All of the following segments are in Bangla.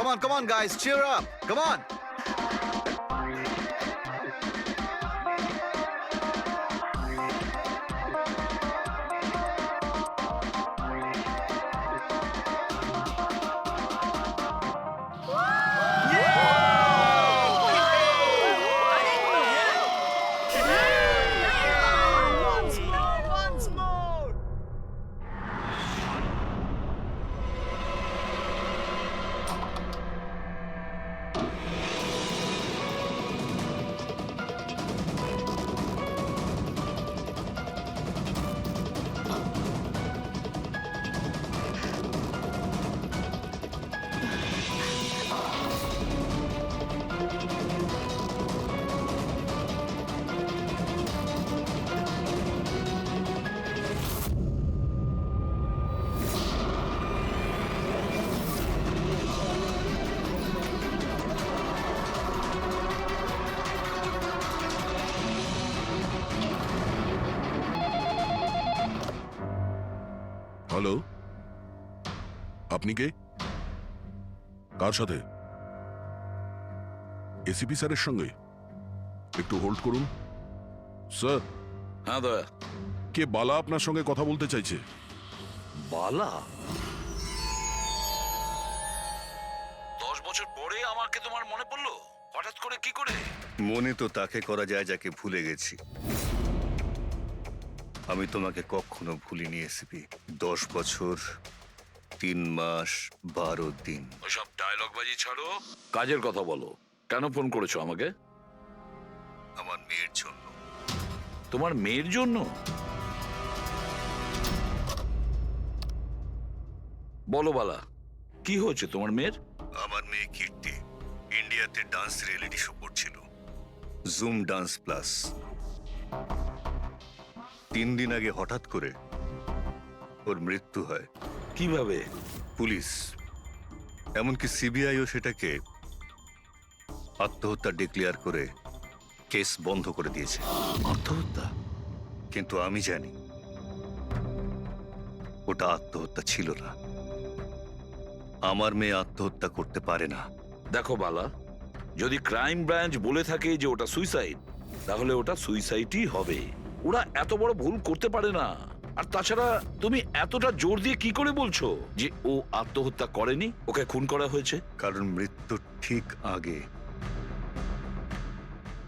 Come on, guys, cheer up. Come on. Once more. Hello, আপনি কে? কার সাথে? এসিপি স্যারের সঙ্গে? একটু হোল্ড করুন। স্যার, হ্যাঁ দয়া। কে বালা আপনার সঙ্গে কথা বলতে চাইছে? বালা? 10 বছর পরে আমাকে তোমার মনে পড়লো হঠাৎ করে, কি করে? মনে তো তাকে করা যায় যাকে ভুলে গেছি। আমি তোমাকে কখনো ভুলিনি এসিপি। 10 বছর 3 মাস 12 দিন। ওইসব ডায়লগ বাজি ছাড়ো, কাজের কথা বলো। কেন ফোন করেছো আমাকে? আমার মেয়ের জন্য। তোমার মেয়ের জন্য? বলো বালা, কি হয়েছে তোমার মেয়ের? আমার মেয়ে কীর্তি ইন্ডিয়াতে ডান্স রিয়েলিটি শো করছিল, জুম ডান্স প্লাস। 3 দিন আগে হঠাৎ করে ওর মৃত্যু হয়। কিভাবে? পুলিশ, এমনকি সিবিআইও সেটাকে আত্মহত্যা ডিক্লেয়ার করে কেস বন্ধ করে দিয়েছে। আত্মহত্যা? কিন্তু আমি জানি ওটা আত্মহত্যা ছিল না। আমার মেয়ে আত্মহত্যা করতে পারে না। দেখো বালা, যদি ক্রাইম ব্রাঞ্চ বলে থাকে যে ওটা সুইসাইড, তাহলে ওটা সুইসাইডই হবে। ওরা এত বড় ভুল করতে পারে না। আর তাছাড়া তুমি এতটা জোর দিয়ে কি করে বলছো যে ও আত্মহত্যা করেনি, ওকে খুন করা হয়েছে? কারণ মৃত্যুর ঠিক আগে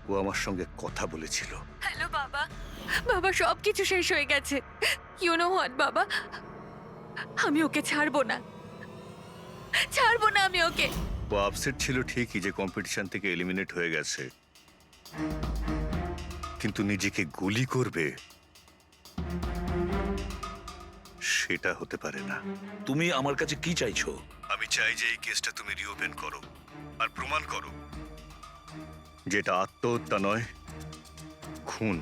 ও আমার সঙ্গে কথা বলেছিল। হ্যালো বাবা, বাবা সবকিছু শেষ হয়ে গেছে। ইউ নো হোয়াট বাবা, আমি ওকে ছাড়বো না, ছাড়বো না আমি ওকে। ও আপসেট ছিল ঠিকই যে কম্পিটিশন থেকে এলিমিনেট হয়ে গেছে, কিন্তু নিজেকে গুলি করবে সেটা হতে পারে না। তুমি আমার কাছে কি চাইছো? আমি চাই যে এই কেসটা তুমি রিওপেন করো আর প্রমাণ করো যেটা আত্মহত্যা নয়, খুন।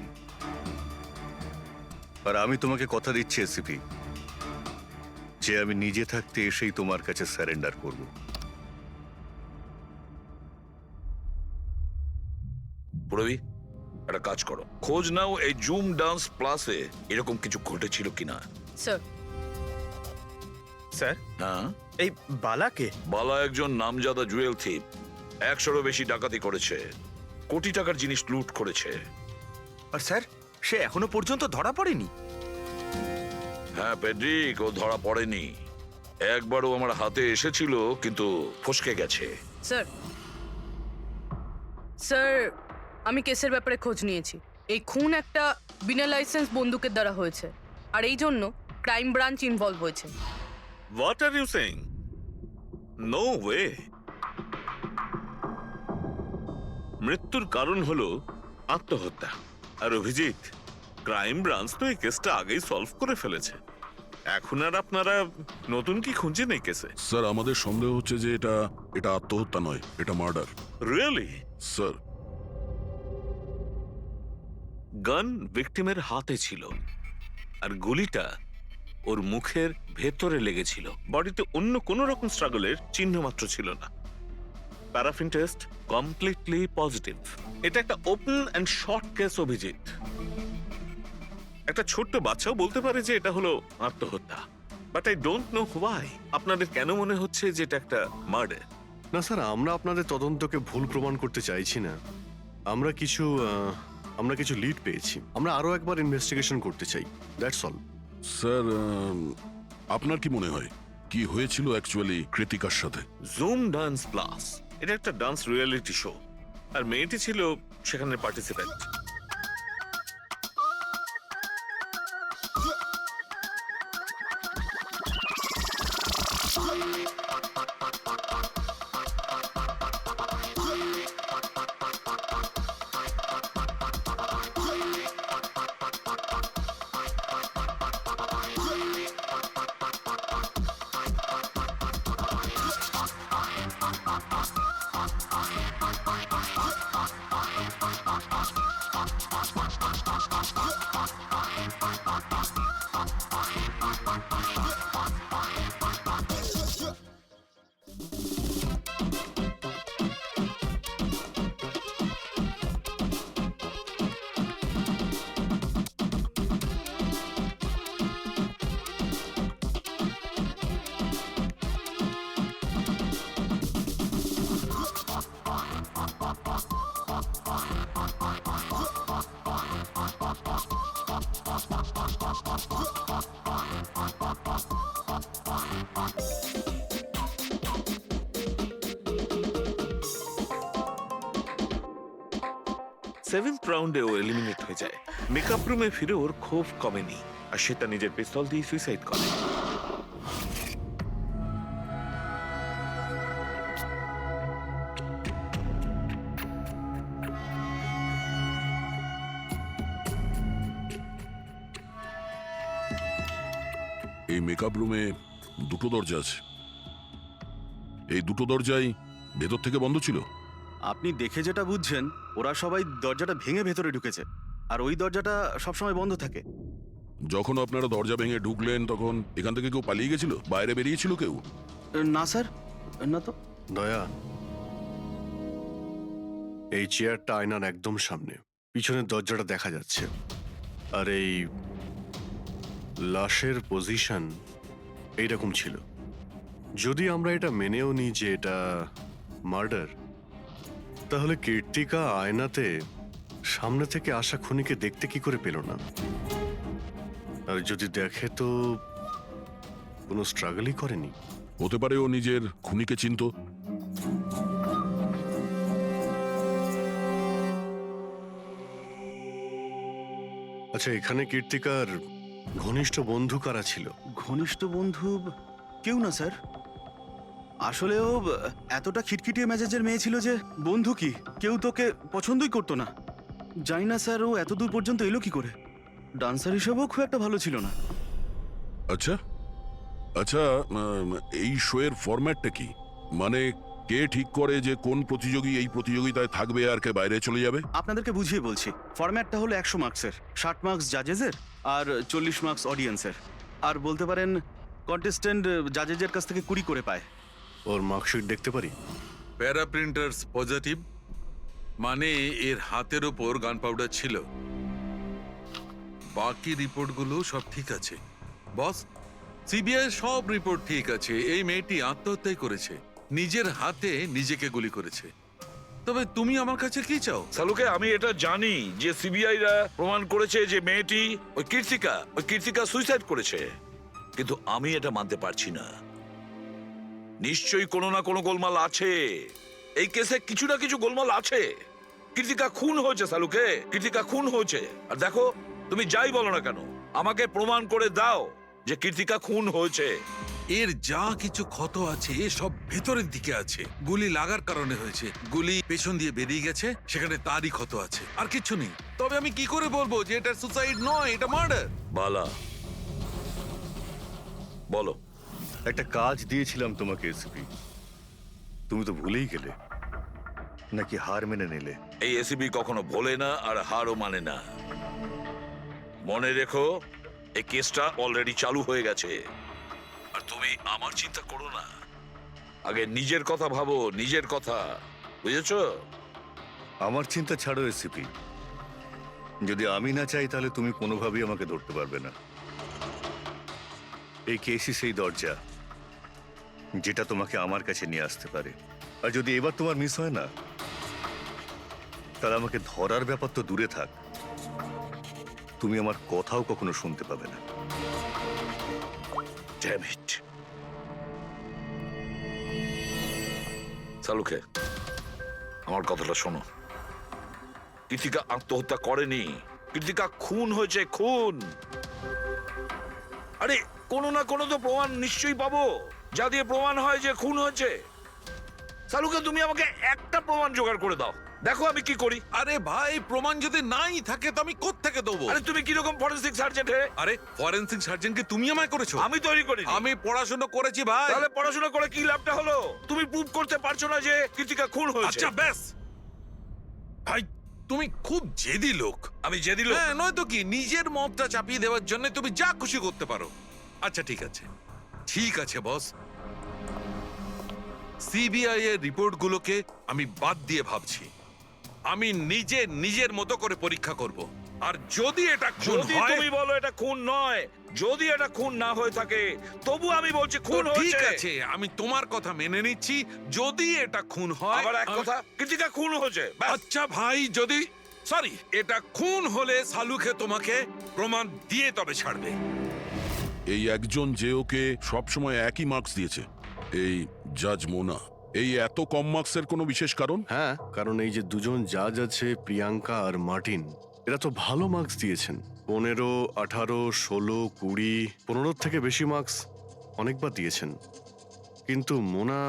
আর আমি তোমাকে কথা দিচ্ছি এসিপি, যে আমি নিজে থাকতে এসেই তোমার কাছে সারেন্ডার করব। পুরবি, একটা কাজ করো, খোঁজ নাও এই জুম ডান্স প্লাসে এরকম কিছু ঘটেছিল কিনা। স্যার, স্যার, হ্যাঁ, এই বালাকে? বালা একজন নামজাদা জুয়েল থিপ। 100-এরও বেশি ডাকাতি করেছে, কোটি টাকার জিনিস লুট করেছে। আর স্যার, সে এখনো পর্যন্ত ধরা পড়েনি? হ্যাঁ পেড্রিক, ও ধরা পড়েনি। একবারও আমার হাতে এসেছিল, কিন্তু ফসকে গেছে। স্যার, স্যার, আমি কেসের ব্যাপারে খোঁজ নিয়েছি। এই খুন একটা বিনা লাইসেন্স বন্দুকের দ্বারা হয়েছে, আর এই জন্য ক্রাইম ব্রাঞ্চ ইনভলভ হয়েছে। What are you saying? No way. মৃত্যুর কারণ হলো আত্মহত্যা। আর অভিজিৎ, ক্রাইম ব্রাঞ্চ তো এই কেসটা আগেই সলভ করে ফেলেছে। এখন আর আপনারা নতুন কি খুঁজছেন এই কেসে? স্যার, আমাদের সন্দেহ হচ্ছে যে এটা আত্মহত্যা নয়, এটা মার্ডার। রিয়েলি? স্যার, গান ভিকটিমের হাতে ছিল, আর গুলিটা ওর মুখের ভেতরে লেগেছিল। বডিতে অন্য কোনো রকম স্ট্রাগলের চিহ্ন মাত্র ছিল না। Paraffin test completely positive. এটা একটা open and shut case Abhijit. একটা ছোট্ট বাচ্চাও বলতে পারে যে এটা হলো আত্মহত্যা। But I don't know why আপনাদের কেন মনে হচ্ছে যে এটা একটা মার্ডার। না স্যার, আমরা আপনাদের তদন্তকে ভুল প্রমাণ করতে চাইছি না। আমরা কিছু লিড পেয়েছি। আমরা আরো একবার ইনভেস্টিগেশন করতে চাই, দ্যাটস অল। স্যার, আপনার কি মনে হয় কি হয়েছিল অ্যাকচুয়ালি কৃতিকার সাথে? জুম ডান্স প্লাস এটা একটা ডান্স রিয়েলিটি শো, আর মেয়েটি ছিল সেখানে পার্টিসিপেন্ট। সেভেন্থ রাউন্ডে ও এলিমিনেট হয়ে যায়। মেকআপ রুমে ফিরে ওর ক্ষোভ কমেনি, আর সে তার নিজের পিস্তল দিয়ে সুইসাইড করে। এই মেকআপ রুমে দুটো দরজা আছে, এই দুটো দরজাই ভেতর থেকে বন্ধ ছিল। আপনি দেখে যেটা বুঝছেন, ওরা সবাই দরজাটা ভেঙে ভেতরে ঢুকেছে, আর ওই দরজাটা সবসময় বন্ধ থাকে। যখন আপনারা দরজা ভেঙে ঢুকলেন তখন এখান থেকে কেউ পালিয়ে গেছিল? বাইরে বেরিয়েছিল কেউ? না স্যার, না তো। দয়া, এই চেয়ারটা আয়নার একদম সামনে, পিছনের দরজাটা দেখা যাচ্ছে, আর এই লাশের পজিশন এইরকম ছিল। যদি আমরা এটা মেনেও নিই যে এটা মার্ডার, তাহলে কীর্তিকা আয়নাতে সামনে থেকে আসা খুনিকে দেখতে কি করে পেল না? আর যদি দেখে তো কোনো স্ট্রাগলই করেনি। হতে পারে ও নিজের খুনিকে চিনতো। আচ্ছা, এখানে কীর্তিকার ঘনিষ্ঠ বন্ধু কারা ছিল? ঘনিষ্ঠ বন্ধু কেউ না স্যার। আসলে ও এতটা খিটখিটিয়ে মেজাজের মেয়ে ছিল যে বন্ধু কি কেউ তোকে পছন্দই করতো না। জানি না স্যার ও এত দূর পর্যন্ত এলো কি করে। ডান্সার হিসেবেও খুব একটা ভালো ছিল না। আচ্ছা আচ্ছা, এই শো এর ফরম্যাটটা কি? মানে কে ঠিক করে যে কোন প্রতিযোগী এই প্রতিযোগিতায় থাকবে আর কে বাইরে চলে যাবে? আপনাদেরকে বুঝিয়ে বলছি। ফরম্যাটটা হলো 100 মার্কসের, 60 মার্কস জাজেসের আর 40 মার্কস অডিয়েন্সের। আর বলতে পারেন কন্টেস্টেন্ট জাজেসের কাছ থেকে 20 করে পায়। ওর মার্কশিট দেখতে পারি? প্যারা প্রিন্টার্স পজিটিভ, মানে এর হাতের ওপর গান পাউডার ছিল। বাকি রিপোর্টগুলো সব ঠিক আছে বস। সিবিআই সব রিপোর্ট ঠিক আছে। এই মেয়েটি আত্মহত্যাই করেছে, নিজের হাতে নিজেকে গুলি করেছে। তবে তুমি আমার কাছে কি চাও? সালুকে, আমি এটা জানি যে সিবিআইরা প্রমাণ করেছে যে মেয়েটি ওই কীর্তিকা সুইসাইড করেছে, কিন্তু আমি এটা মানতে পারছি না। নিশ্চয়ই কোনো না কোনো গোলমাল আছে এই কেসে, কিছু না কিছু গোলমাল আছে। কীর্তিকা খুন হয়েছে সালুকে, কীর্তিকা খুন হয়েছে। আর দেখো, তুমি যাই বলো না কেন, আমাকে প্রমাণ করে দাও যে কীর্তিকা খুন হয়েছে। এর যা কিছু ক্ষত আছে সব ভেতরের দিকে আছে। গুলি লাগার কারণে হয়েছে, গুলি পেছন দিয়ে বেরিয়ে গেছে, সেখানে তারই ক্ষত আছে, আর কিছু নেই। তবে আমি কি করে বলবো যে এটা সুসাইড নয়, এটা মার্ডার? বালা, বলো। একটা কাজ দিয়েছিলাম তোমাকে এসপি, তুমি তো ভুলেই গেলে, নাকি হার মেনে নিলে? এই এসিবি কখনো ভোলে না আর হারও মানে না। মনে রেখো, এই কেসটা অলরেডি চালু হয়ে গেছে, আর তুমি আমার চিন্তা করো না। আগে নিজের কথা ভাবো, নিজের কথা, বুঝেছো? আমার চিন্তা ছাড়ো এসপি, যদি আমি না চাই তাহলে তুমি কোনোভাবেই আমাকে ধরতে পারবে না। এই কেসই সেই দরজা যেটা তোমাকে আমার কাছে নিয়ে আসতে পারে। আর যদি এবার তোমার মিস হয় না, তাহলে আমাকে ধরার ব্যাপার তো দূরে থাক, তুমি আমার কথাও কখনো শুনতে পাবে না। Damn it. সালুকে, আমার কথাটা শোনো। কৃতিকা আত্মহত্যা করেনি, কৃতিকা খুন হয়েছে, খুন। আরে কোনো না কোনো তো প্রমাণ নিশ্চয়ই পাবো, যা দিয়ে প্রমাণ হয় যে খুন হয়েছে। সালুকে, তুমি আমাকে একটা প্রমাণ জোগাড় করে দাও, দেখো আমি কি করি। আরে ভাই, প্রমাণ যদি নাই থাকে তো আমি কোত্থেকে দেবো? আরে তুমি কিরকম ফরেনসিক সার্জন হে? আরে ফরেনসিক সার্জন কি তুমি আমায় করেছো? আমি তৈরি করি। আমি পড়াশোনা করেছি ভাই। তাহলে পড়াশোনা করে কি লাভটা হলো? তুমি প্রুভ করতে পারছো না যে কৃতিকা খুন হয়েছে। আচ্ছা ব্যাস ভাই, তুমি খুব জেদি লোক। আমি জেদি লোক? হ্যাঁ, নয়তো কি, নিজের মতটা চাপিয়ে দেওয়ার জন্য তুমি যা খুশি করতে পারো। আচ্ছা ঠিক আছে, ঠিক আছে বস, সিবিআই এর রিপোর্টগুলোকে আমি বাদ দিয়ে ভাবছি। আমি নিজের মতো করে পরীক্ষা করব, আর যদি এটা খুন যদি হয়, তুমি বলো এটা খুন নয়, যদি এটা খুন না হয়ে থাকে, তবু আমি বলছি খুন তো ঠিক হয়েছে। আছে, আমি তোমার কথা মেনে নিচ্ছি। যদি এটা খুন হয়, আবার এক কথা, কৃতিকা খুন হয়েছে, ব্যাস। আচ্ছা ভাই, যদি সরি এটা খুন হলে সালুকে তোমাকে প্রমাণ দিয়ে তবে ছাড়বে। এই একজন যে ওকে সবসময় একই মার্কস দিয়েছে, এই জাজ মোনা, এই এত কম মার্কসের কোনো বিশেষ কারণ? হ্যাঁ, কারণ এই যে দুজন জাজ আছে, প্রিয়াঙ্কা আর মার্টিন, এরা তো ভালো মার্কস দিয়েছেন। 15, 18, 16, 20, 15 থেকে বেশি মার্কস অনেকবার দিয়েছেন। কিন্তু মোনা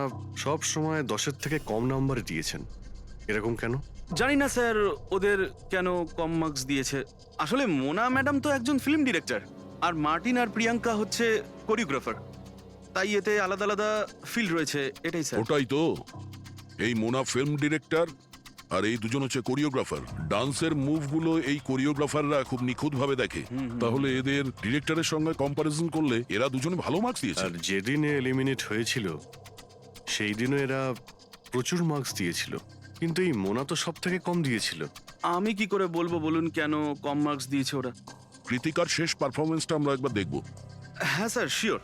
সব সময় 10-এর থেকে কম নাম্বার দিয়েছেন। এরকম কেন? জানি না স্যার ওদের কেন কম মার্কস দিয়েছে। আসলে মোনা ম্যাডাম তো একজন ফিল্ম ডিরেক্টর, আর মার্টিন আর প্রিয়াঙ্কা হচ্ছে কোরিওগ্রাফার, তাই এতে আলাদা আলাদা ফিল্ড রয়েছে, এটাই স্যার। ওটাই তো, এই মোনা ফিল্ম ডিরেক্টর আর এই দুজন হচ্ছে কোরিওগ্রাফার। ডান্সের মুভগুলো এই কোরিওগ্রাফাররা খুব নিখুঁতভাবে দেখে, তাহলে এদের ডিরেক্টরের সঙ্গে কম্পারিজন করলে এরা দুজনে ভালো মার্কস দিয়েছে। আর যেদিন এলিমিনেট হয়েছিল সেই দিনও এরা প্রচুর মার্কস দিয়েছিল, কিন্তু এই মোনা তো সব থেকে কম দিয়েছিল। আমি কি করে বলবো বলুন কেন কম মার্কস দিয়েছে ওরা? কৃতিকার শেষ পারফরমেন্সটা আমরা একবার দেখব। হ্যাঁ স্যার, শিওর।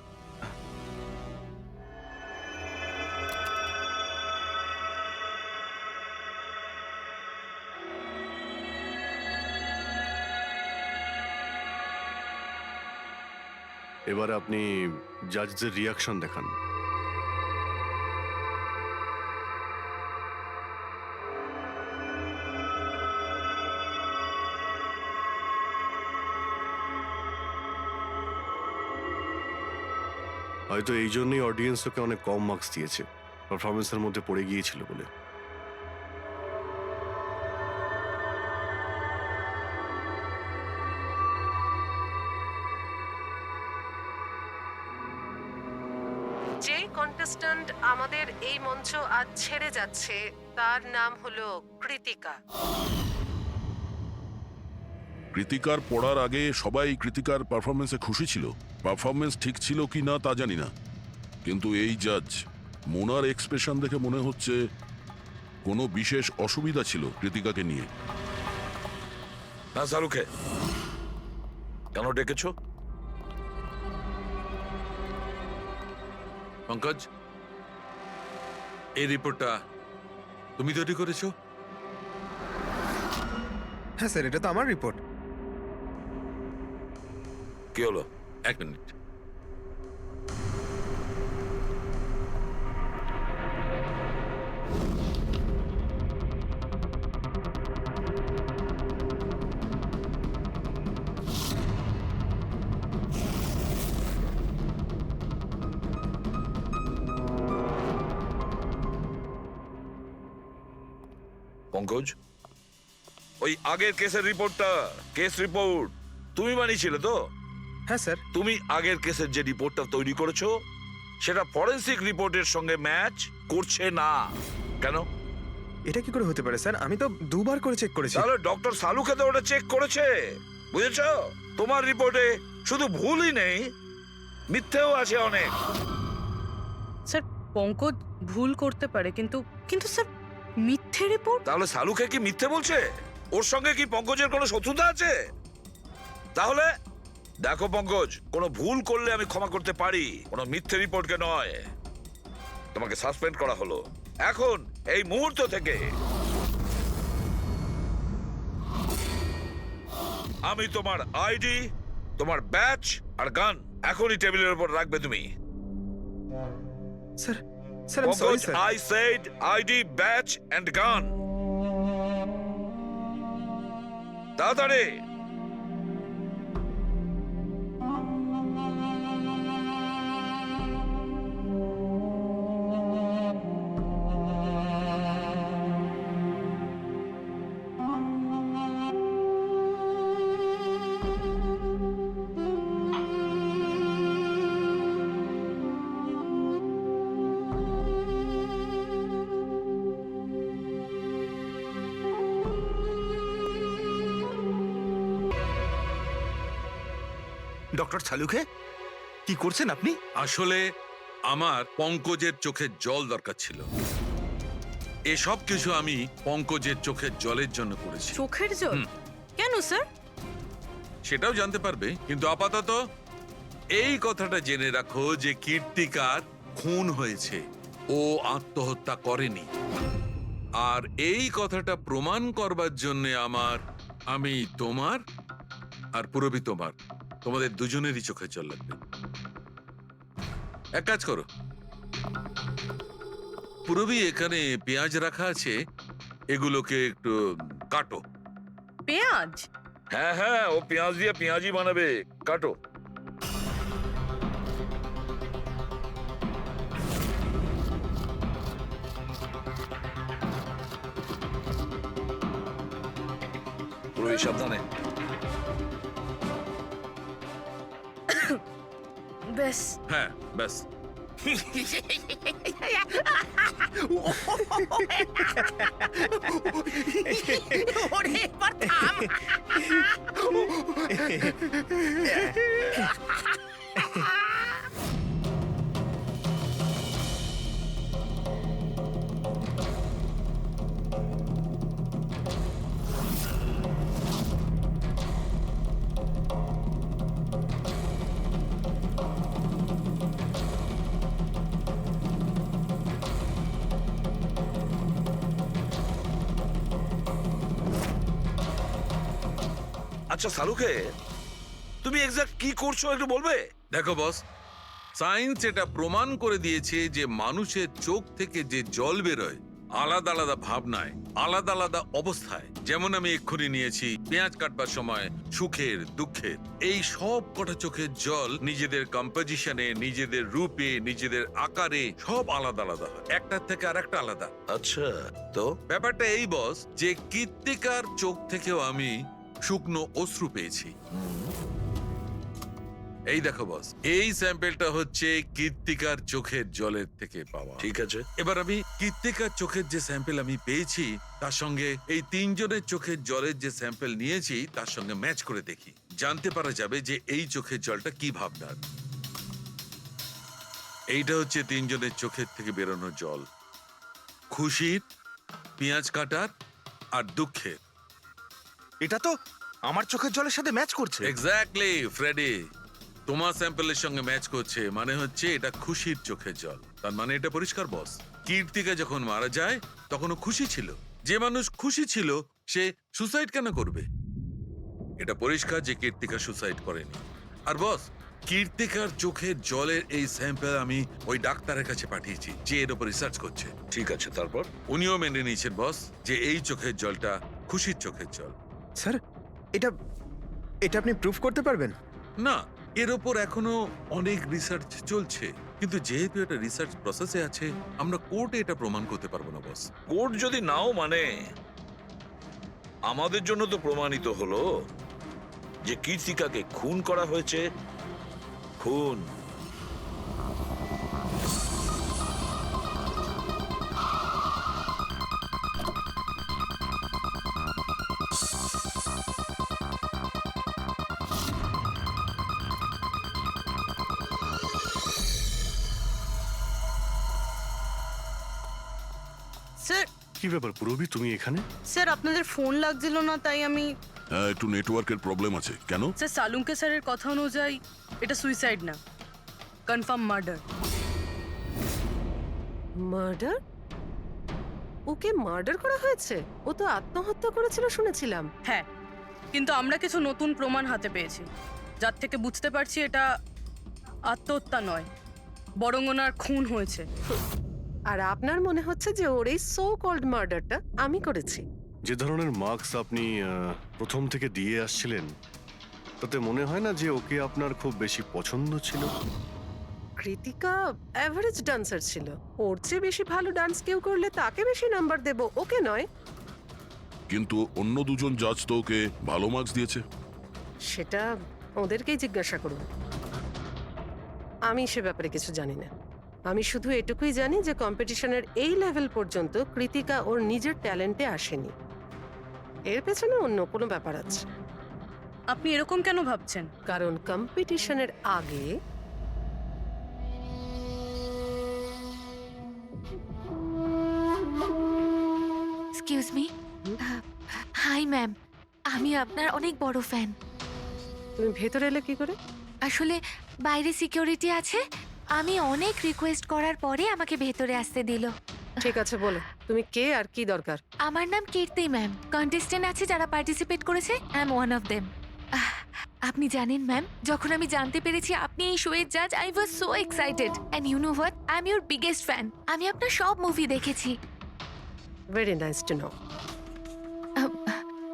এবার আপনি জাজদের রিয়াকশন দেখান। হয়তো এই জন্যই অডিয়েন্স ওকে অনেক কম মার্কস দিয়েছে, পারফরমেন্সের মধ্যে পড়ে গিয়েছিল বলে। যেই কন্টেস্ট্যান্ট আমাদের এই মঞ্চ আজ ছেড়ে যাচ্ছে তার নাম হলো কৃতিকা। কৃতিকার পড়ার আগে সবাই কৃতিকার পারফরমেন্সে খুশি ছিল। পারফরমেন্স ঠিক ছিল কি না তা জানি না, কিন্তু এই জাজ মোনার এক্সপ্রেশন দেখে মনে হচ্ছে কোনো বিশেষ অসুবিধা ছিল কৃতিকাকে নিয়ে। না সালুকে, কেন ডেকেছো? পঙ্কজ, এই রিপোর্টটা তুমি তৈরি করেছো? হ্যাঁ স্যার, এটা তো আমার রিপোর্ট। কি হলো? এক মিনিট। পঙ্কজ, ওই আগের কেসের রিপোর্টটা, কেস রিপোর্ট তুমি বানিয়েছিলে তো? হ্যাঁ স্যার। তুমি আগের কেসের যে রিপোর্টটা তৈরি করেছো সেটা ফরেনসিক রিপোর্টের সঙ্গে ম্যাচ করছে না, কেন? এটা কি করে হতে পারে স্যার? আমি তো দুবার করে চেক করেছি। তাহলে ডক্টর সালুকে তো ওটা চেক করেছে, বুঝেছো? তোমার রিপোর্টে শুধু ভুলই নেই, মিথ্যেও আছে অনেক। স্যার, পঙ্কজ ভুল করতে পারে, কিন্তু কিন্তু স্যার মিথ্যে রিপোর্ট? তাহলে সালুকে কি মিথ্যে বলছে? ওর সঙ্গে কি পঙ্কজের কোনো শত্রুতা আছে? তাহলে দেখো পঙ্কজ, কোনো ভুল করলে আমি ক্ষমা করতে পারি, কোনো মিথ্যে রিপোর্টকে নয়। তোমাকে সাসপেন্ড করা হলো, এখন এই মুহূর্ত থেকে আমি তোমার আইডি, তোমার ব্যাচ আর গান এখনই টেবিলের উপর রাখবে তুমি। স্যার স্যার আমি sorry sir. I said ID, badge and gun. তাড়াতাড়ি। ডক্টর সালুখে কি করছেন আপনি? আসলে আমার পঙ্কজের চোখের জল দরকার ছিল। এসব কিছু আমি পঙ্কজের চোখের জলের জন্য করেছি। চোখের জল? কেন স্যার? সেটাও জানতে পারবে, কিন্তু আপাতত এই কথাটা জেনে রাখো যে কীর্তিকার খুন হয়েছে, ও আত্মহত্যা করেনি। আর এই কথাটা প্রমাণ করবার জন্য আমি তোমার আর পুরবি তোমাদের দুজনেরই চোখের জল লাগবে। এক কাজ করো, পুরবি এখানে পেঁয়াজ রাখা আছে, এগুলোকে একটু কাটো। পেঁয়াজ? হ্যাঁ হ্যাঁ, ও পেঁয়াজ দিয়ে পেঁয়াজি বানাবে, কাটো। পুরো সাবধানে। ব্যাস। হ্যাঁ ব্যাস। আচ্ছা সালুকে, তুমি এক্সাক্ট কি করছো একটু বলবে? দেখো বস, সায়েন্স এটা প্রমাণ করে দিয়েছে যে মানুষের চোখ থেকে যে জল বেরোয় আলাদা আলাদা ভাবনায়, আলাদা আলাদা অবস্থায়। যেমন আমি এক্ষুনি নিয়েছি পেঁয়াজ কাটবার সময় সুখের, দুঃখের, এই সব কটা চোখের জল নিজেদের কম্পোজিশনে, নিজেদের রূপে, নিজেদের আকারে সব আলাদা আলাদা হয়, একটার থেকে আর একটা আলাদা। আচ্ছা, তো ব্যাপারটা এই বস যে কীর্তিকার চোখ থেকেও আমি শুকনো অশ্রু পেয়েছি। এই দেখো বস, এই স্যাম্পেলটা হচ্ছে কীর্তিকার চোখের জলের থেকে পাওয়া। ঠিক আছে, এবার আমি কীর্তিকার চোখের যে স্যাম্পেল আমি পেয়েছি তার সঙ্গে এই তিনজনের চোখের জলের যে স্যাম্পেল নিয়েছি তার সঙ্গে ম্যাচ করে দেখি, জানতে পারা যাবে যে এই চোখের জলটা কি ভাবনার। এইটা হচ্ছে তিনজনের চোখের থেকে বেরোনো জল, খুশির, পেঁয়াজ কাটার আর দুঃখের। এটা তো আমার চোখের জলের সাথে ম্যাচ করছে। এক্স্যাক্টলি ফ্রেডি, তোমার স্যাম্পলের সঙ্গে ম্যাচ করছে, মানে হচ্ছে এটা খুশির চোখের জল। তার মানে এটা পরিষ্কার বস, কীর্তিকা যখন মারা যায় তখন ও খুশি ছিল। যে মানুষ খুশি ছিল সে সুসাইড কেন করবে? এটা পরিষ্কার যে কীর্তিকা সুসাইড করেনি। আর বস, কীর্তিকার চোখের জলের এই স্যাম্পল আমি ওই ডাক্তারের কাছে পাঠিয়েছি যে এর উপর রিসার্চ করছে। ঠিক আছে, তারপর? উনিও মেনে নিয়েছেন বস যে এই চোখের জলটা খুশির চোখের জল। স্যার এটা এটা আপনি প্রুফ করতে পারবেন? না, এর ওপর এখনো অনেক রিসার্চ চলছে, কিন্তু যেহেতু এটা রিসার্চ প্রসেসে আছে আমরা কোর্টে এটা প্রমাণ করতে পারবো না বস। কোর্ট যদি নাও মানে, আমাদের জন্য তো প্রমাণিত হলো যে কীর্তিকাকে খুন করা হয়েছে। খুন। স্যার, কি ব্যাপার পুরবি, তুমি এখানে? স্যার আপনাদের ফোন লাগছিল না তাই আমি। হ্যাঁ, একটু নেটওয়ার্কের প্রবলেম আছে। কেন? স্যার সালুঙ্কে স্যারের কথা অনুযায়ী এটা সুইসাইড না, কনফার্ম মার্ডার। মার্ডার? ওকে মার্ডার করা হয়েছে? ও তো আত্মহত্যা করেছিল শুনেছিলাম। হ্যাঁ, কিন্তু আমরা কিছু নতুন প্রমাণ হাতে পেয়েছি, যার থেকে বুঝতে পারছি এটা আত্মহত্যা নয়, বরং ওনার খুন হয়েছে। আর আপনার মনে হচ্ছে যে ওর এই সো কল্ড মার্ডারটা আমি করেছি? যে ধরনের মার্কস আপনি প্রথম থেকে দিয়ে আসছিলেন, তাতে মনে হয় না যে ওকে আপনার খুব বেশি পছন্দ ছিল। কৃতিকা অ্যাভারেজ ডান্সার ছিল, ওর চেয়ে বেশি ভালো ডান্স কেউ করলে তাকে বেশি নাম্বার দেব, ওকে নয়। কিন্তু অন্য দুজন জাজ তো ওকে ভালো মার্কস দিয়েছে। সেটা ওদেরকেই জিজ্ঞাসা করুন, আমি সে ব্যাপারে কিছু জানি না। আমি শুধু এটুকুই জানি যে কম্পিটিশনের এই লেভেল পর্যন্ত কৃতিকা ওর নিজের ট্যালেন্টে আসেনি, এর পেছনে অন্য কোনো ব্যাপার আছে। আপনি এরকম কেন ভাবছেন? কারণ কম্পিটিশনের আগে এক্সকিউজ মি। হাই ম্যাম, আমি আপনার অনেক বড় ফ্যান। তুমি ভেতরে এলে কি করে? আসলে বাইরে সিকিউরিটি আছে, আমি অনেক রিকোয়েস্ট করার পরে আমাকে ভেতরে আসতে দিল। ঠিক আছে, বলো তুমি কে আর কি দরকার। আমার নাম কীর্তি ম্যাম, কন্টেস্টেন্ট আছে যারা পার্টিসিপেট করেছে, I am one of them. আপনি জানেন ম্যাম, যখন আমি জানতে পেরেছি আপনি এই শোয়ের জাজ, I was so excited and you know what, I am your biggest fan. আমি আপনার সব মুভি দেখেছি। Very nice to know.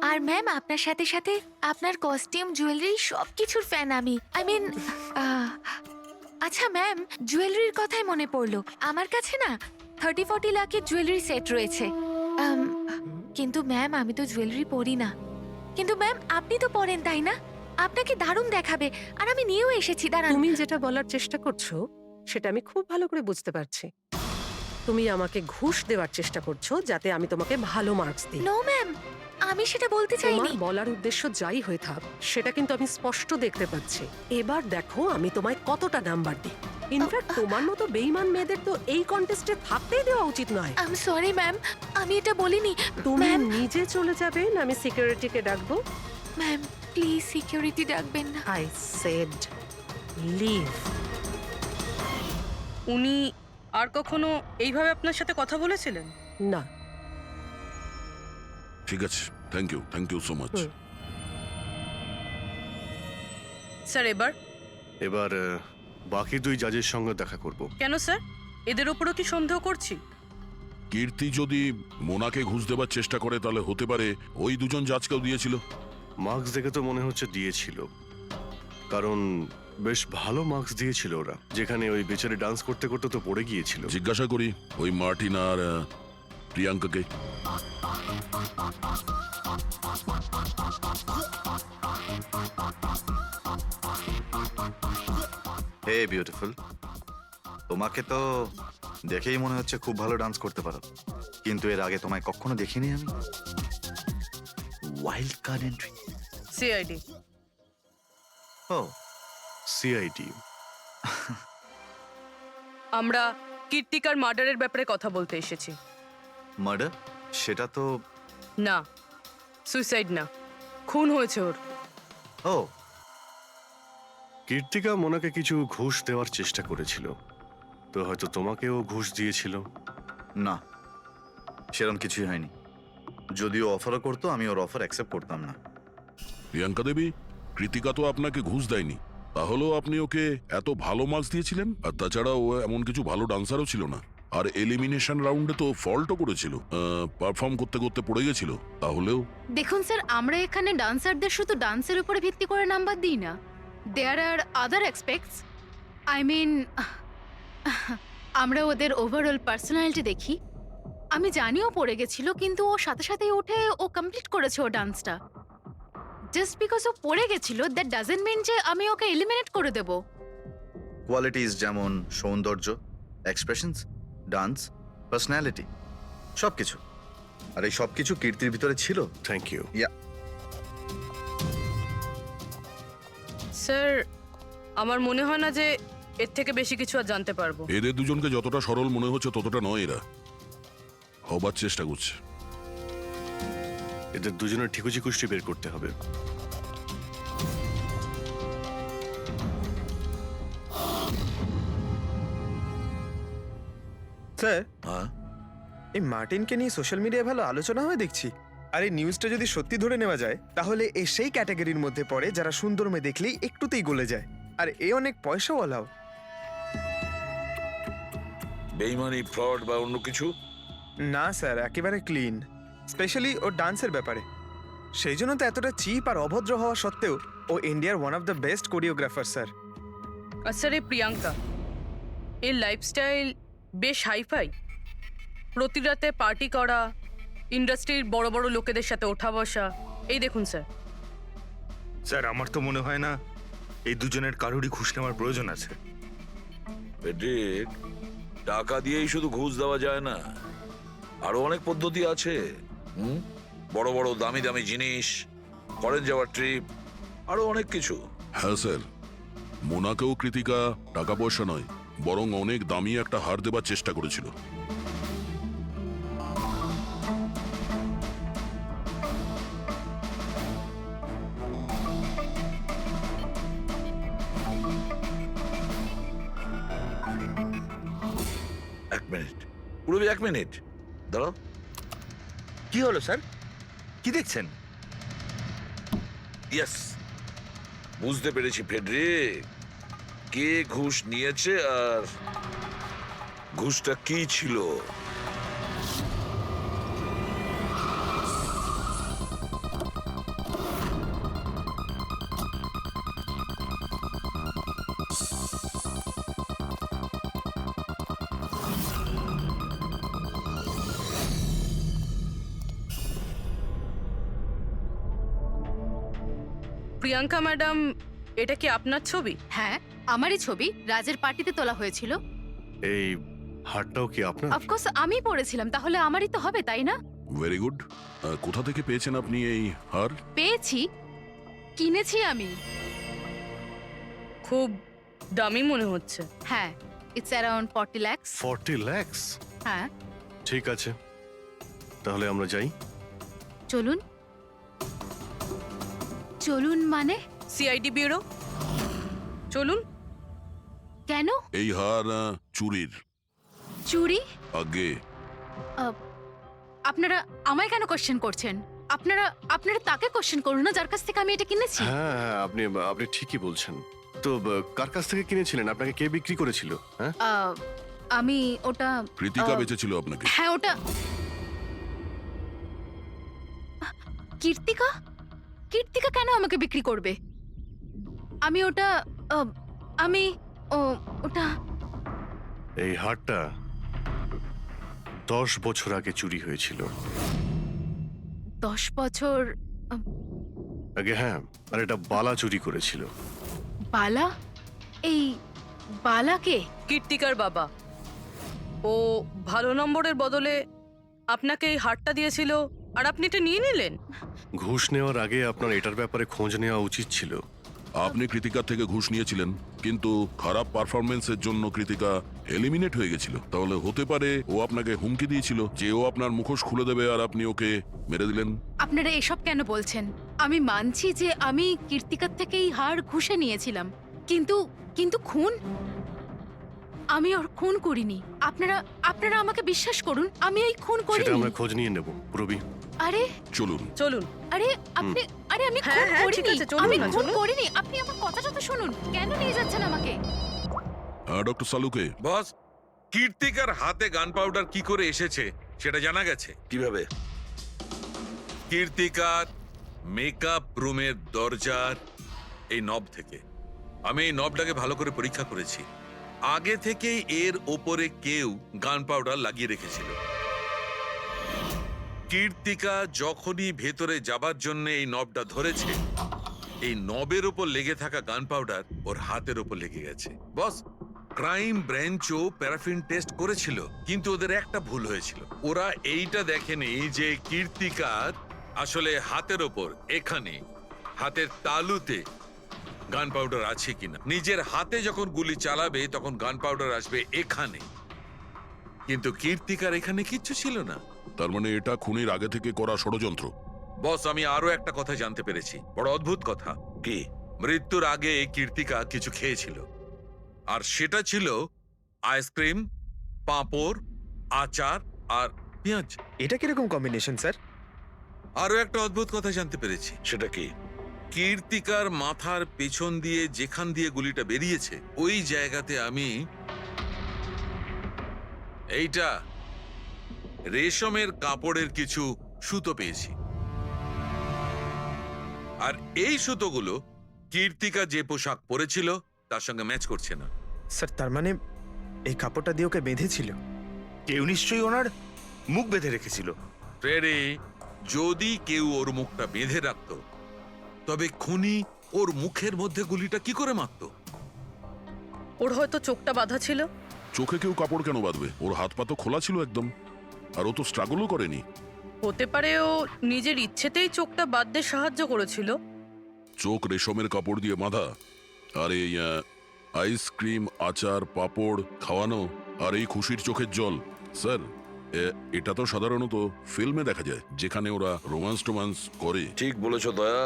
আর ম্যাম আপনার সাথে সাথে আপনার কস্টিউম, জুয়েলারি সব কিছুর ফ্যান আমি। আই মিন, আচ্ছা ম্যাম, জুয়েলারির কথাই মনে পড়লো, আমার কাছে না 30-40 লাখের জুয়েলারি সেট রয়েছে। কিন্তু ম্যাম আমি তো জুয়েলারি পরি না। কিন্তু ম্যাম আপনি তো পরেন, তাই না? আপনাকে দারুণ দেখাবে, আর আমি নিয়েও এসেছি। দাঁড়ান। তুমি যেটা বলার চেষ্টা করছো সেটা আমি খুব ভালো করে বুঝতে পারছি। তুমি আমাকে ঘুষ দেওয়ার চেষ্টা করছো যাতে আমি তোমাকে ভালো মার্কস দিই। নো ম্যাম, আমি সেটা বলতে চাইনি। তোমার বলার উদ্দেশ্য যাই হয়ে থাক, সেটা কিন্তু আমি স্পষ্ট দেখতে পাচ্ছি। এবার দেখো আমি তোমায় কতটা নাম্বার দিই। ইনফ্যাক্ট তোমার মতো বেঈমান মেয়েদের তো এই কন্টেস্টে থাকতেই দেওয়া উচিত নয়। আই এম সরি ম্যাম, আমি এটা বলিনি। তুমি ম্যাম, নিজে চলে যাবে না আমি সিকিউরিটিকে ডাকবো? ম্যাম প্লিজ সিকিউরিটি ডাকবেন না। I said leave. উনি আর কখনো এইভাবে আপনার সাথে কথা বলেছিলেন? না। ঠিক আছে, thank you so much. Sir এবার বাকি দুই জাজের সঙ্গে দেখা করব। কেন স্যার, এদের ওপরও কি সন্দেহ করছি? কীর্তি যদি মোনাকে ঘুষ দেবার চেষ্টা করে তাহলে হতে পারে ওই দুজন জাজকেও দিয়েছিল। মার্কস দেখে তো মনে হচ্ছে দিয়েছিল, কারণ বেশ ভালো মার্কস দিয়েছিল ওরা, যেখানে ওই বেচারে ডান্স করতে করতে তো পড়ে গিয়েছিল। জিজ্ঞাসা করি ওই মার্টিন আর প্রিয়াঙ্কাকে। হে বিউটিফুল, তোমাকে তো দেখেই মনে হচ্ছে খুব ভালো ডান্স করতে পারো, কিন্তু এর আগে তোমায় কখনো দেখিনি আমি। Wild card entry. সিআইডি। ও সিআইডি। আমরা কীর্তিকার মার্ডারের ব্যাপারে কথা বলতে এসেছি। মার্ডার? সেটা তো না, সুইসাইড না, খুন হয়েছে ওর। ও, কীর্তিকা মোনাকে কিছু ঘুষ দেওয়ার চেষ্টা করেছিল, তো হয়তো তোমাকেও ঘুষ দিয়েছিল। না, সেরকম কিছুই হয়নি। যদিও অফারও করতো, আমি ওর অফার অ্যাকসেপ্ট করতাম না। প্রিয়াঙ্কা দেবী, কৃতিকা তো আপনাকে ঘুষ দেয়নি, তাহলেও আপনি ওকে এত ভালো মার্কস দিয়েছিলেন। আর তাছাড়া ও এমন কিছু ভালো ডান্সারও ছিল না, আর এলিমিনেশন রাউন্ডে তো ফল্টও করেছিল, পারফর্ম করতে করতে পড়ে গেছিল। তাহলেও দেখুন স্যার, আমরা এখানে ডান্সারদের শুধু ডান্সের উপরে ভিত্তি করে নাম্বার দিই না। দেয়ার আর আদার এক্সপেক্টস, আই মিন আমরা ওদের ওভারঅল পার্সোনালিটি দেখি। আমি জানিও পড়ে গেছিল, কিন্তু ও সাথে সাথেই উঠে ও কমপ্লিট করেছে ও ডান্সটা। জাস্ট বিকজ ও পড়ে গেছিল, দ্যাট ডাজন্ট মিন যে আমি ওকে এলিমিনেট করে দেব। কোয়ালিটিস যেমন সৌন্দর্য, এক্সপ্রেশনস, ডান্স, পার্সোনালিটি, সবকিছু। আর এই সবকিছু কীর্তির ভিতরে ছিল। Thank you. স্যার, আমার মনে হয় না যে এর থেকে বেশি কিছু আর জানতে পারবো। এদের দুজনকে যতটা সরল মনে হচ্ছে ততটা নয়, এরা হবার চেষ্টা করছে। এদের দুজনের ঠিকুজি কুষ্টি বের করতে হবে। স্যার, হ্যাঁ? এই মার্টিনকে নিয়ে সোশ্যাল মিডিয়ায় ভালো আলোচনা হয় দেখছি। আর এই নিউজটা যদি সত্যি ধরে নেওয়া যায় তাহলে এ সেই ক্যাটাগরির মধ্যে পড়ে যারা সুন্দর মেয়ে দেখলেই একটুতেই গলে যায়। আর এ অনেক পয়সাওয়ালাও। বেইমানি, ফ্রড বা অন্য কিছু? না স্যার, একেবারে ক্লিন, স্পেশালি ওর ডান্সের ব্যাপারে। সেই জন্য তো এতটা চিপ আর অভদ্র হওয়া সত্ত্বেও ও ইন্ডিয়ার one of the best choreographer sir. আর স্যার এই প্রিয়াঙ্কা, এর লাইফস্টাইল বেশ হাইফাই। প্রতি রাতে পার্টি করা, ইন্ডাস্ট্রির বড় বড় লোকেদের সাথে ওঠা বসা। এই দেখুন স্যার। স্যার আমার তো মনে হয় না এই দুজনের কারোরই ঘুষ নেওয়ার প্রয়োজন আছে। পেড্রিক, টাকা দিয়েই শুধু ঘুষ দেওয়া যায় না, আরো অনেক পদ্ধতি আছে। বড় বড় দামি দামি জিনিস, ফরেন যাওয়ার ট্রিপ, আরো অনেক কিছু। হ্যাঁ স্যার, মোনাকেও কৃতিকা টাকা পয়সা নয় বরং অনেক দামি একটা হার দেবার চেষ্টা করেছিল। এক মিনিট, পুরবি, এক মিনিট দাঁড়াও। কি হলো স্যার, কি দেখছেন? ইয়েস, বুঝতে পেরেছি ফেডরিক, কে ঘুষ নিয়েছে আর ঘুষটা কি ছিল। প্রিয়াঙ্কা ম্যাডাম, এটা কি আপনার ছবি? হ্যাঁ, আমারই ছবি, রাজের পার্টিতে তোলা হয়েছিল। এই হারটাও কি আপনার? অফকোর্স আমি পড়েছিলাম, তাহলে আমারই তো হবে, তাই না? Very good. কোথা থেকে পেয়েছেন আপনি এই হার? পেয়েছি, কিনেছি আমি। খুব দামি মনে হচ্ছে। হ্যাঁ, ইটস অ্যারাউন্ড 40 লাখ। 40 লাখ? হ্যাঁ। ঠিক আছে, তাহলে আমরা যাই। চলুন। চলুন মানে? সিআইডি ব্যুরো চলুন। কেন? এই হার চুরির। চুরি? আগে আপনারা আমায় কেন কোশ্চেন করছেন? আপনারা আপনারা তাকে কোশ্চেন করুন না যার কাছ থেকে আমি এটা কিনেছি। হ্যাঁ হ্যাঁ, আপনি আপনি ঠিকই বলছেন। তো কার কাছ থেকে কিনেছিলেন? আপনাকে কে বিক্রি করেছিল? হ্যাঁ, আমি ওটা কৃতিকা বেচেছিল আপনাকে। হ্যাঁ, ওটা কীর্তিকা। কীর্তিকা কেন আমাকে বিক্রি করবে? আমি ওটা আমি ওটা এই হারটা 10 বছর আগে চুরি হয়েছিল। 10 বছর আগে? হ্যাঁ, আর এটা বালা চুরি করেছিল। বালা? এই বালাকে? কীর্তিকার বাবা। ও ভালো নম্বরের বদলে আপনাকে এই হারটা দিয়েছিল আর আপনি এটা নিয়ে নিলেন। ঘুষ নেওয়ার আগে আপনার এটার ব্যাপারে খোঁজ নেওয়া উচিত ছিল। আপনি কৃতিকার থেকে ঘুষ নিয়েছিলেন, কিন্তু খারাপ পারফরমেন্সের জন্য কৃতিকা এলিমিনেট হয়ে গেছিল। তাহলে হতে পারে ও আপনাকে হুমকি দিয়েছিল যে ও আপনার মুখোশ খুলে দেবে আর আপনি ওকে মেরে দিলেন। আপনারা এসব কেন বলছেন? আমি মানছি যে আমি কীর্তিকার থেকে এই হার ঘুষে নিয়েছিলাম, কিন্তু কিন্তু খুন? আমি ওর খুন করিনি। আপনারা আপনারা আমাকে বিশ্বাস করুন, আমি এই খুন সেটা করিনি। আমরা খোঁজ নিয়ে নেব। পুরবি, আরে চলুন চলুন। আরে আপনি আরে আমি হ্যাঁ, খুন হ্যাঁ, ঠিক করিনি। আছে, চলুন আমি না, খুন চলুন। করিনি। আপনি আমার কথাটা তো শুনুন। কেন নিয়ে যাচ্ছেন আমাকে? ডক্টর সালুকে, বস, কীর্তিকার হাতে গান পাউডার কি করে এসেছে সেটা জানা গেছে। কিভাবে? কীর্তিকার মেকআপ রুমের দরজার এই নব থেকে। আমি এই নবটাকে ভালো করে পরীক্ষা করেছি। আগে থেকেই এর ওপরে কেউ গান পাউডার লাগিয়ে রেখেছিল। কীর্তিকা যখনই ভেতরে যাবার জন্য এই নবটা ধরেছে, এই নবের ওপর লেগে থাকা গান পাউডার ওর হাতের ওপর লেগে গেছে। বস, ক্রাইম ব্রাঞ্চও প্যারাফিন টেস্ট করেছিল, কিন্তু ওদের একটা ভুল হয়েছিল। ওরা এইটা দেখেনি যে কীর্তিকার আসলে হাতের ওপর, এখানে হাতের তালুতে গান পাউডার আছে কিনা। নিজের হাতে যখন গুলি চালাবে তখন গান পাউডার আসবে এখানে, কিন্তু কীর্তিকার এখানে কিচ্ছু ছিল না। তার মানে এটা খুনের আগে থেকে করা ষড়যন্ত্র। বস, আমি আরো একটা কথা জানতে পেরেছি, বড় অদ্ভুত কথা। কি? মৃত্যুর আগে কীর্তিকা কিছু খেয়েছিল, আর সেটা ছিল আইসক্রিম, পাঁপড়, আচার আর পেঁয়াজ। এটা কিরকম কম্বিনেশন স্যার? আরো একটা অদ্ভুত কথা জানতে পেরেছি। সেটা কি? কীর্তিকার মাথার পেছন দিয়ে যেখান দিয়ে গুলিটা বেরিয়েছে ওই জায়গাতে আমি এইটা রেশমের কাপড়ের কিছু সুতো পেয়েছি। আর এই সুতোগুলো কীর্তিকা যে পোশাক পরেছিল তার সঙ্গে ম্যাচ করছে না। স্যার তার মানে এই কাপড়টা দিয়ে ওকে বেঁধেছিল? কেউ নিশ্চয়ই ওনার মুখ বেঁধে রেখেছিল। ফ্রেডি, যদি কেউ ওর মুখটা বেঁধে রাখত তবে খুনি ওর মুখের মধ্যে গুলিটা কি করে মারত? ওর হয়তো চোখটা বাঁধা ছিল। চোখে কেউ কাপড় কেন বাঁধবে? ওর হাত পা তো খোলা ছিল একদম, আর ও তো স্ট্রাগলও করেনি। হতে পারে ও নিজের ইচ্ছেতেই চোখটা বাঁধতে সাহায্য করেছিল। চোখ রেশমের কাপড় দিয়ে বাঁধা, আর এই আইসক্রিম, আচার, পাঁপড় খাওয়ানো, আর এই খুশির চোখের জল। স্যার, এটা তো সাধারণত ফিল্মে দেখা যায়, যেখানে ওরা রোমান্স করে। ঠিক বলেছো দয়া,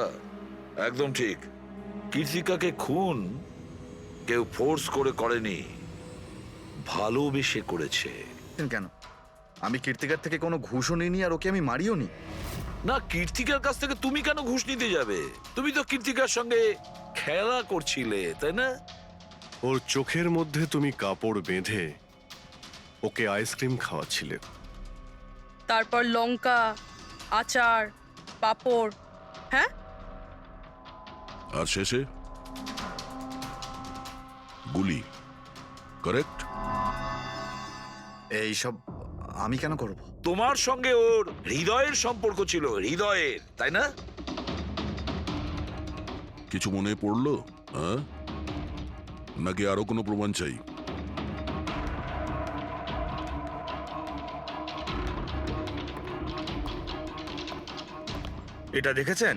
একদম ঠিক। কীর্তিকাকে খুন কেউ ফোর্স করে করেনি, ভালোবেসে করেছে। কেন? আমি কীর্তিকার থেকে কোনো ঘুষও নিইনি, আর ওকে আমি মারিও নি। না, কীর্তিকার কাছ থেকে তুমি কেন ঘুষ নিতে যাবে? তুমি তো কীর্তিকার সঙ্গে খেলা করছিলে, তাই না? ওর চোখের মধ্যে তুমি কাপড় বেঁধে ওকে আইসক্রিম খাওয়াচ্ছিলে। তারপর লঙ্কা, আচার, পাঁপড়। হ্যাঁ, আর শেষে গুলি। কারেক্ট? এইসব আমি কেন করব? তোমার সঙ্গে ওর হৃদয়ের সম্পর্ক ছিল, হৃদয়ের, তাই না? কিছু মনে পড়লো? হ্যাঁ, নাকি আরো কোনো প্রমাণ চাই? এটা দেখেছেন?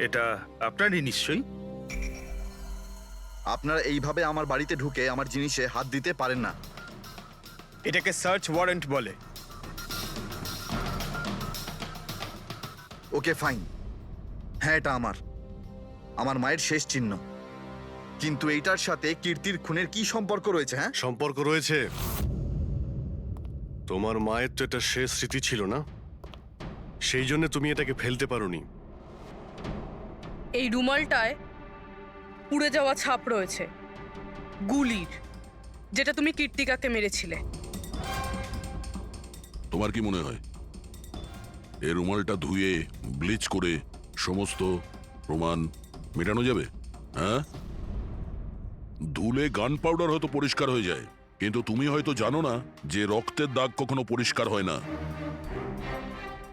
এটা আপনারই নিশ্চয়ই। আপনারা এইভাবে আমার বাড়িতে ঢুকে আমার জিনিসে হাত দিতে পারেন না। এটাকে সার্চ ওয়ারেন্ট বলে। ওকে ফাইন, হ্যাঁ এটা আমার মায়ের শেষ চিহ্ন। কিন্তু এইটার সাথে কীর্তির খুনের কি সম্পর্ক রয়েছে? হ্যাঁ, সম্পর্ক রয়েছে। তোমার মায়ের তো এটা শেষ স্মৃতি ছিল না, সেই জন্য তুমি এটাকে ফেলতে পারোনি। এই রুমালটায় পুড়ে যাওয়া ছাপ রয়েছে গুলির, যেটা তুমি কীর্তিকাকে মেরেছিলে। তোমার কি মনে হয় এই রুমালটা ধুয়ে ব্লিচ করে সমস্ত প্রমাণ মেটানো যাবে? হ্যাঁ, ধুলে গান পাউডার হয়তো পরিষ্কার হয়ে যায়, কিন্তু তুমি হয়তো জানো না যে রক্তের দাগ কখনো পরিষ্কার হয় না।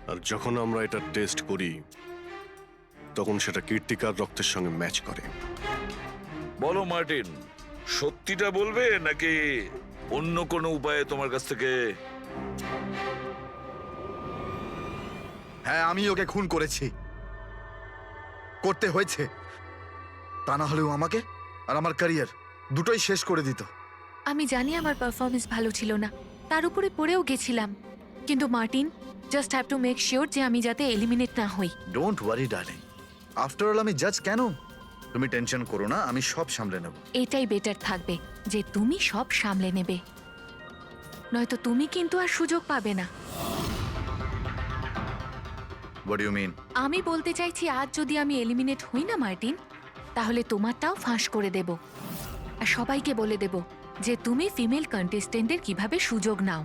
আর যখন আমরা এটা টেস্ট করি তখন সেটা কীর্তিকার রক্তের সঙ্গে ম্যাচ করে। বলো মার্টিন, সত্যিটা বলবে নাকি অন্য কোনো উপায়ে তোমার কাছ থেকে? হ্যাঁ, আমি ওকে খুন করেছি, করতে হয়েছে। তা না হলেও আমাকে আর আমার ক্যারিয়ার দুটোই শেষ করে দিত। আমি জানি আমার পারফরমেন্স ভালো ছিল না, তার উপরে পড়েও গেছিলাম, কিন্তু Martin, just have to make sure যে আমি যাতে এলিমিনেট না হই। Don't worry darling, after all আমি জাজ কেন? তুমি টেনশন করো না, আমি সব সামলে নেব। এটাই বেটার থাকবে যে তুমি সব সামলে নেবে, নয়তো তুমি কিন্তু আর সুযোগ পাবে না। What do you mean? আমি বলতে চাইছি, আজ যদি আমি এলিমিনেট হই না মার্টিন, তাহলে তোমারটাও ফাঁস করে দেব, আর সবাইকে বলে দেব যে তুমি ফিমেল কন্টেস্টেন্টদের কিভাবে সুযোগ now.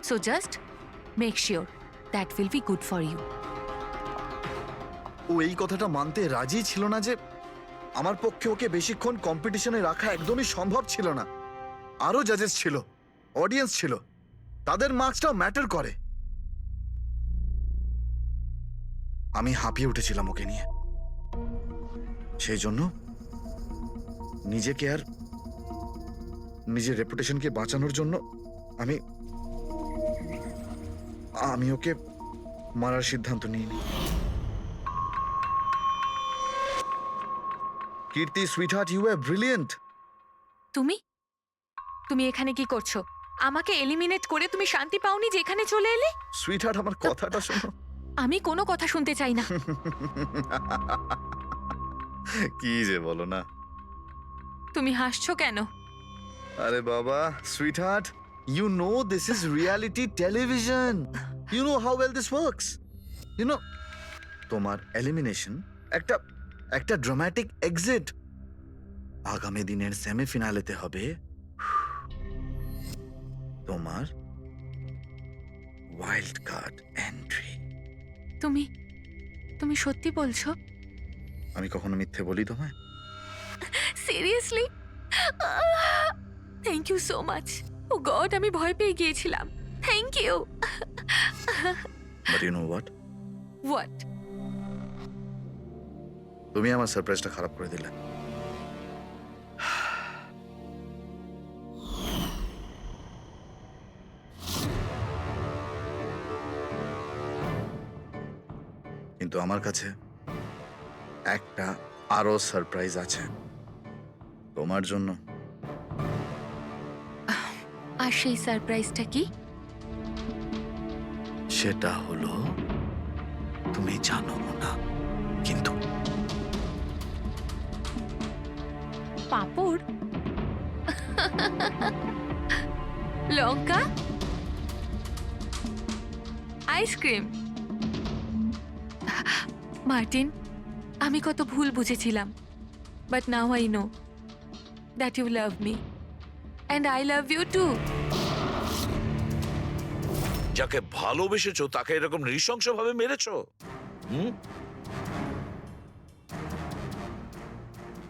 So just make sure that will be good for you. ও এই কথাটা মানতে রাজি ছিল না যে আমার পক্ষে ওকে বেশিক্ষণ কম্পিটিশনে রাখা একদমই সম্ভব ছিল না। আরো জাজেস ছিল, অডিয়েন্স ছিল, তাদের মার্কসটাও ম্যাটার করে। আমি হাঁপিয়ে উঠেছিলাম ওকে নিয়ে, সেই জন্য নিজেকে আর নিজের রেপুটেশনকে বাঁচানোর জন্য আমি ওকে মারার সিদ্ধান্ত নিইনি। কীর্তি সুইটহার্ট, ইউ আর ব্রিলিয়েন্ট। তুমি এখানে কি করছো? আমাকে এলিমিনেট করে তুমি শান্তি পাওনি যে এখানে চলে এলে? সুইটহার্ট, আমার কথাটা শোনো। আমি কোনো কথা শুনতে চাই না। কি যে বলো না। তুমি হাসছো কেন? আরে বাবা, sweetheart, you know this is reality television. You know how well this works. You know, তোমার এলিমিনেশন একটা ড্রামাটিক এক্সিট আগামী দিনের সেমিফিনালেতে হবে তোমার ওয়াইল্ড কার্ড এন্ট্রি। তুমি সত্যি বলছো? আমি কখনো মিথ্যে বলি তোমায়? Seriously? Thank you so much. Oh God, আমি ভয় পেয়ে গিয়েছিলাম। Thank you. But you know what? What? তুমি আমার সারপ্রাইজটা খারাপ করে দিলে। কিন্তু আমার কাছে একটা আরো সারপ্রাইজ আছে তোমার জন্য। আর সেই সারপ্রাইজটা কি? সেটা হলো তুমি জানো না, কিন্তু পাঁপড়, লঙ্কা, আইসক্রিম। মার্টিন, আমি কত ভুল বুঝেছিলাম, but now I know that you love me and I love you too. যাকে ভালোবেসেছো তাকে এরকম নৃশংসভাবে মেরেছো?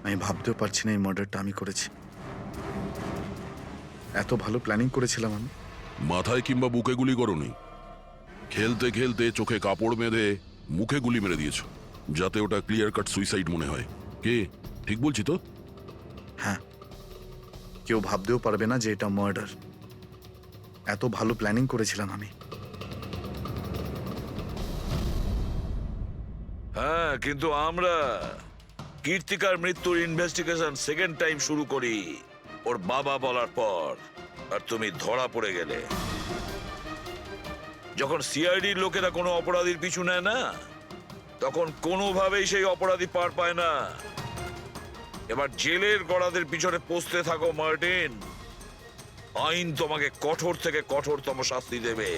আমি ভাবতেও পারছি না এই মার্ডারটা আমি করেছি। এত ভালো প্ল্যানিং করেছিলাম আমি। মাথায় কিংবা বুকে গুলি করনি, খেলতে খেলতে চোখে কাপড় বেঁধে মুখে গুলি মেরে দিয়েছো, যাতে ওটা ক্লিয়ার কাট সুইসাইড মনে হয়। কে ঠিক বলছি তো? হ্যাঁ, কেউ ভাবতেও পারবে না যে এটা মার্ডার। এত ভালো প্ল্যানিং করেছিলাম আমি। হ্যাঁ, কিন্তু আমরা কীর্তিকার মৃত্যুর ইনভেস্টিগেশন সেকেন্ড টাইম শুরু করি ওর বাবা বলার পর, আর তুমি ধরা পড়ে গেলে। যখন সিআইডির লোকেরা কোনো অপরাধীর পিছু নেয় না, তখন কোনোভাবেই সেই অপরাধী পার পায় না। এবার জেলের গড়াদের পিছনে পৌঁছতে থাকো মার্টিন। আইন তোমাকে কঠোর থেকে কঠোরতম শাস্তি দেবে।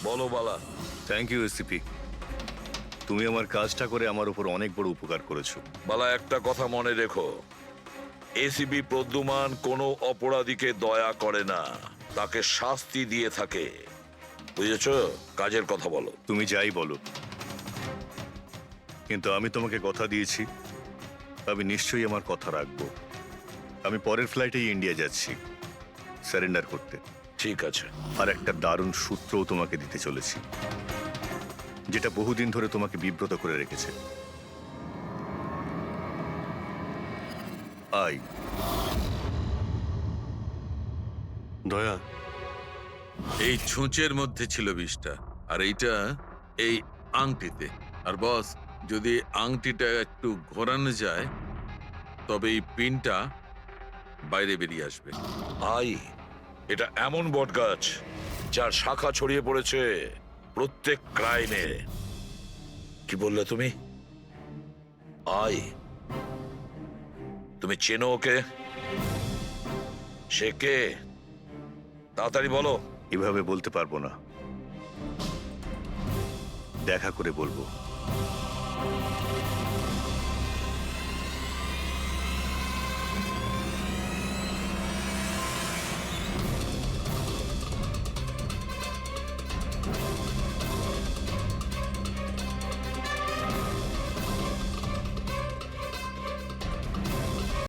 বলো বালা। থ্যাংক ইউ এসিপি, তুমি আমার কাজটা করে আমার উপর অনেক বড় উপকার করেছো। বালা, একটা কথা মনে রেখো, এসিবি প্রদ্যুমান কোনো অপরাধীকে দয়া করে না, তাকে শাস্তি দিয়ে থাকে। বুঝেছো? কাজের কথা বলো। তুমি যাই বলো, কিন্তু আমি তোমাকে কথা দিয়েছি, আমি নিশ্চয়ই আমার কথা রাখবো। আমি পরের ফ্লাইটেই ইন্ডিয়া যাচ্ছি সারেন্ডার করতে। ঠিক আছে। আর একটা দারুণ সূত্রও তোমাকে দিতে চলেছি, যেটা বহুদিন ধরে তোমাকে বিব্রত করে রেখেছে। আই দয়া, এই ছুঁচের মধ্যে ছিল বিষটা, আর এইটা এই আংটিতে। আর বস, যদি আংটিটা একটু ঘোরানো যায় তবে এই পিনটা বাইরে বেরিয়ে আসবে। আই, এটা এমন বটগাছ যার শাখা ছড়িয়ে পড়েছে প্রত্যেক ক্রাইমে। কি বললে তুমি? আই, তুমি চেনো ওকে? সে কে? তাড়াতাড়ি বলো। এভাবে বলতে পারবো না, দেখা করে বলবো।